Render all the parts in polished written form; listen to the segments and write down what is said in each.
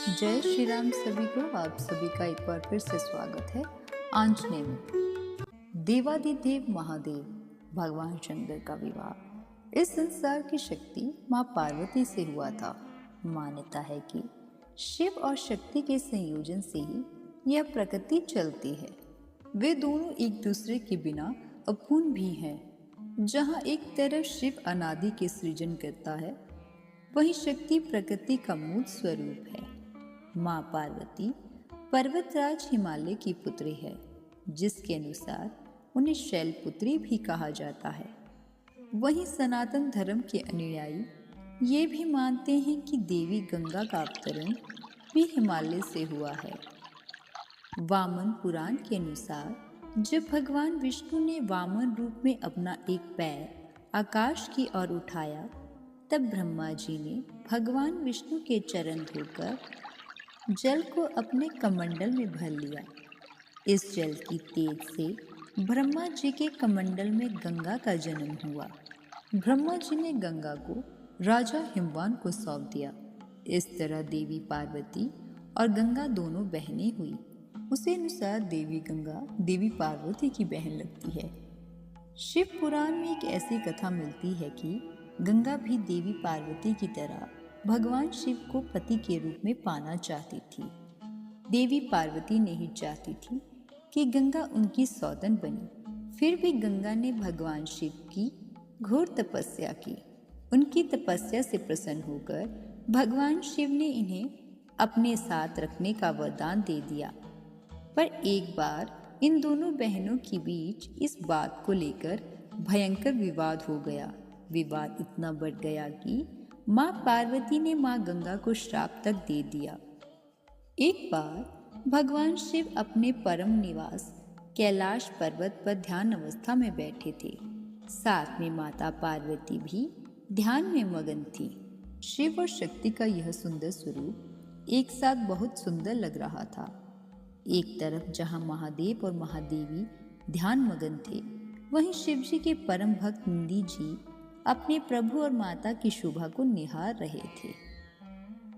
जय श्री राम सभी को। आप सभी का एक बार फिर से स्वागत है आंजनेय में। देवादिदेव महादेव भगवान शंकर का विवाह इस संसार की शक्ति माँ पार्वती से हुआ था। मान्यता है कि शिव और शक्ति के संयोजन से ही यह प्रकृति चलती है। वे दोनों एक दूसरे के बिना अपूर्ण भी हैं। जहाँ एक तरफ शिव अनादि के सृजन करता है, वहीं शक्ति प्रकृति का मूल स्वरूप है। माँ पार्वती पर्वतराज हिमालय की पुत्री है, जिसके अनुसार उन्हें शैलपुत्री भी कहा जाता है। वहीं सनातन धर्म के अनुयायी ये भी मानते हैं कि देवी गंगा का अवतरण भी हिमालय से हुआ है। वामन पुराण के अनुसार जब भगवान विष्णु ने वामन रूप में अपना एक पैर आकाश की ओर उठाया, तब ब्रह्मा जी ने भगवान विष्णु के चरण धोकर जल को अपने कमंडल में भर लिया। इस जल की तेज से ब्रह्मा जी के कमंडल में गंगा का जन्म हुआ। ब्रह्मा जी ने गंगा को राजा हिमवान को सौंप दिया। इस तरह देवी पार्वती और गंगा दोनों बहनें हुई। उसी अनुसार देवी गंगा देवी पार्वती की बहन लगती है। शिव पुराण में एक ऐसी कथा मिलती है कि गंगा भी देवी पार्वती की तरह भगवान शिव को पति के रूप में पाना चाहती थी। देवी पार्वती नहीं चाहती थी कि गंगा उनकी सौतन बने। फिर भी गंगा ने भगवान शिव की घोर तपस्या की। उनकी तपस्या से प्रसन्न होकर भगवान शिव ने इन्हें अपने साथ रखने का वरदान दे दिया। पर एक बार इन दोनों बहनों के बीच इस बात को लेकर भयंकर विवाद हो गया। विवाद इतना बढ़ गया कि माँ पार्वती ने माँ गंगा को श्राप तक दे दिया। एक बार भगवान शिव अपने परम निवास कैलाश पर्वत पर ध्यान अवस्था में बैठे थे। साथ में माता पार्वती भी ध्यान में मगन थी। शिव और शक्ति का यह सुंदर स्वरूप एक साथ बहुत सुंदर लग रहा था। एक तरफ जहाँ महादेव और महादेवी ध्यान मगन थे, वहीं शिव जी के परम भक्त नंदी जी अपने प्रभु और माता की शोभा को निहार रहे थे।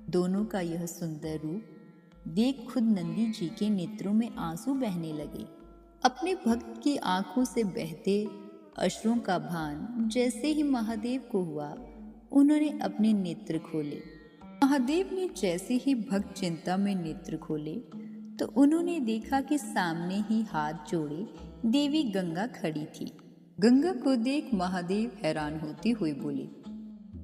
दोनों का यह सुंदर रूप देख खुद नंदी जी के नेत्रों में आंसू बहने लगे। अपने भक्त की आंखों से बहते अश्रुओं का भान जैसे ही महादेव को हुआ, उन्होंने अपने नेत्र खोले। महादेव ने जैसे ही भक्त चिंता में नेत्र खोले, तो उन्होंने देखा कि सामने ही हाथ जोड़े देवी गंगा खड़ी थी। गंगा को देख महादेव हैरान होते हुए बोले,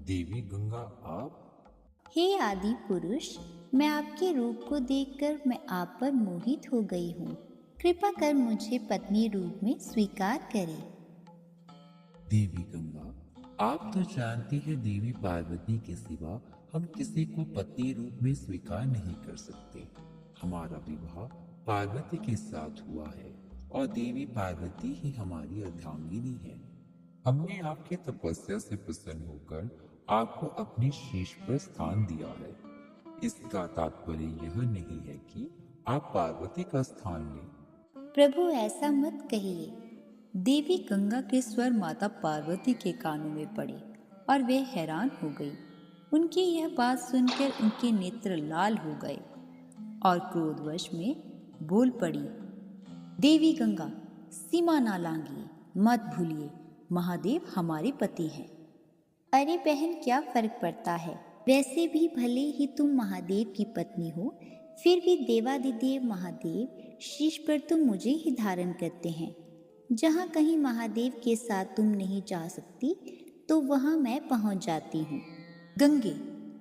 देवी गंगा आप? हे आदि पुरुष, मैं आपके रूप को देखकर मैं आप पर मोहित हो गई हूँ। कृपा कर मुझे पत्नी रूप में स्वीकार करें। देवी गंगा, आप तो जानती है देवी पार्वती के सिवा हम किसी को पत्नी रूप में स्वीकार नहीं कर सकते। हमारा विवाह पार्वती के साथ हुआ है और देवी पार्वती ही हमारी अर्धांगिनी है। हमने आपके तपस्या से प्रसन्न होकर आपको अपने शीश पर स्थान दिया है। इसका तात्पर्य यह नहीं है कि आप पार्वती का स्थान लें। प्रभु, ऐसा मत कहिए। देवी गंगा के स्वर माता पार्वती के कानों में पड़े और वे हैरान हो गई। उनकी यह बात सुनकर उनके नेत्र लाल हो गए और क्रोधवश में बोल पड़ी, देवी गंगा, सीमा ना लांघिए, मत भूलिए महादेव हमारे पति हैं। अरे बहन, क्या फर्क पड़ता है? वैसे भी भले ही तुम महादेव की पत्नी हो, फिर भी देवादिदेव महादेव शीश पर तुम मुझे ही धारण करते हैं। जहाँ कहीं महादेव के साथ तुम नहीं जा सकती, तो वहाँ मैं पहुँच जाती हूँ। गंगे,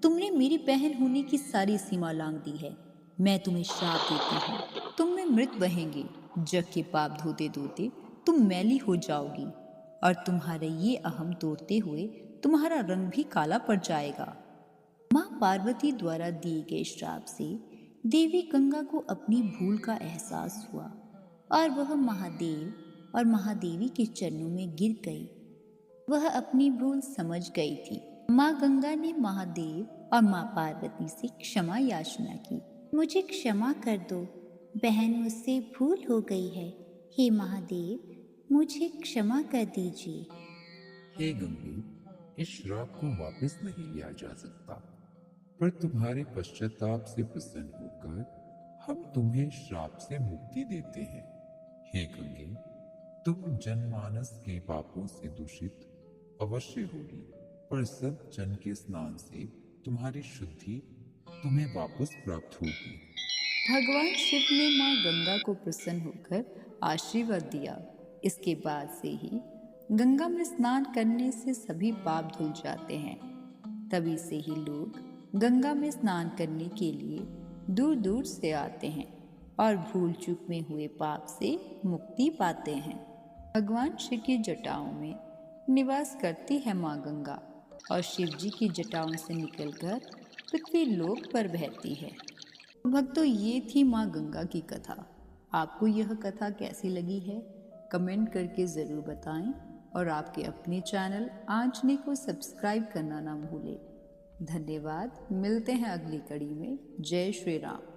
तुमने मेरी बहन होने की सारी सीमा लांघ दी है। मैं तुम्हें श्राप देती हूँ, तुम में मृत बहेंगे। जग के पाप धोते धोते तुम मैली हो जाओगी और तुम्हारे ये अहम तोड़ते हुए तुम्हारा रंग भी काला पड़ जाएगा। माँ पार्वती द्वारा दिए गए श्राप से देवी गंगा को अपनी भूल का एहसास हुआ और वह महादेव और महादेवी के चरणों में गिर गई। वह अपनी भूल समझ गई थी। माँ गंगा ने महादेव और माँ पार्वती से क्षमा याचना की। मुझे क्षमा कर दो बहन, मुझसे भूल हो गई है। हे महादेव, मुझे क्षमा कर दीजिए। हे गंगे, इस श्राप को वापस नहीं लिया जा सकता। पर तुम्हारे पश्चाताप से प्रसन्न होकर हम तुम्हें श्राप से मुक्ति देते हैं। हे गंगे, तुम जनमानस के पापों से दूषित अवश्य होगी, पर सब जन के स्नान से तुम्हारी शुद्धि तुम्हें वापस प्राप्त होगी। भगवान शिव ने माँ गंगा को प्रसन्न होकर आशीर्वाद दिया। इसके बाद से ही गंगा में स्नान करने से सभी पाप धुल जाते हैं। तभी से ही लोग गंगा में स्नान करने के लिए दूर दूर से आते हैं और भूल चूक में हुए पाप से मुक्ति पाते हैं। भगवान शिव की जटाओं में निवास करती है माँ गंगा और शिव जी की जटाओं से निकलकर पृथ्वी लोक पर बहती है। भक्तों, ये थी माँ गंगा की कथा। आपको यह कथा कैसी लगी है कमेंट करके ज़रूर बताएं और आपके अपने चैनल आंचने को सब्सक्राइब करना ना भूलें। धन्यवाद। मिलते हैं अगली कड़ी में। जय श्री राम।